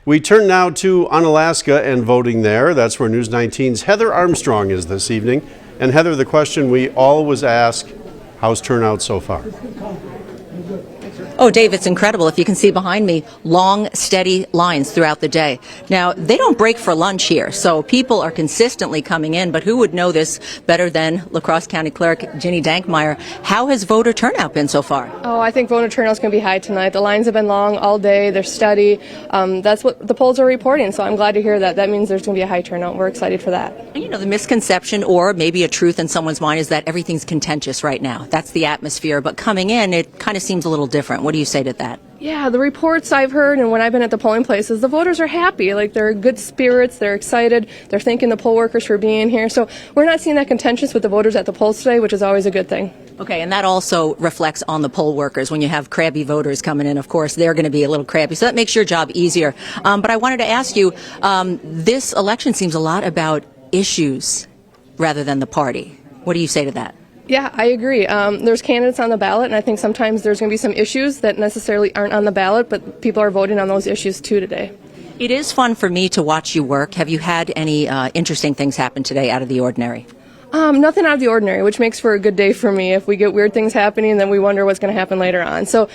We turn now to Unalaska and voting there. That's where News 19's Heather Armstrong is this evening. And Heather, the question we always ask, how's turnout so far? Oh, Dave, it's incredible. If you can see behind me, long, steady lines throughout the day. Now, they don't break for lunch here, so people are consistently coming in, but who would know this better than La Crosse County Clerk Ginny Dankmeyer? How has voter turnout been so far? Oh, I think voter turnout's going to be high tonight. The lines have been long all day. They're steady. That's what the polls are reporting, so I'm glad to hear that. That means there's going to be a high turnout. We're excited for that. And you know, the misconception, or maybe a truth in someone's mind, is that everything's contentious right now. That's the atmosphere, but coming in, it kind of seems a little different. What do you say to that? Yeah, the reports I've heard and when I've been at the polling places, the voters are happy. Like, they're in good spirits, they're excited, they're thanking the poll workers for being here. So we're not seeing that contentious with the voters at the polls today, which is always a good thing. Okay, and that also reflects on the poll workers. When you have crabby voters coming in, of course, they're going to be a little crabby. So that makes your job easier. But I wanted to ask you, this election seems a lot about issues rather than the party. What do you say to that? Yeah, I agree. There's candidates on the ballot, and I think sometimes there's going to be some issues that necessarily aren't on the ballot, but people are voting on those issues too today. It is fun for me to watch you work. Have you had any interesting things happen today out of the ordinary? Nothing out of the ordinary, which makes for a good day for me. If we get weird things happening, then we wonder what's going to happen later on. So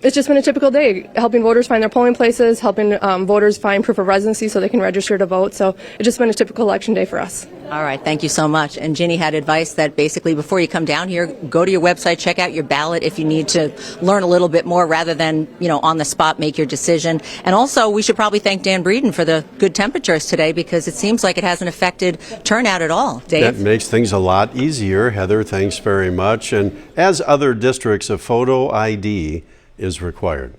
it's just been a typical day, helping voters find their polling places, helping voters find proof of residency so they can register to vote. So it's just been a typical election day for us. All right, thank you so much. And Ginny had advice that basically before you come down here, go to your website, check out your ballot if you need to learn a little bit more rather than, you know, on the spot make your decision. And also, we should probably thank Dan Breeden for the good temperatures today because it seems like it hasn't affected turnout at all. Dave? That makes things a lot easier. Heather, thanks very much. And as other districts, a photo ID is required.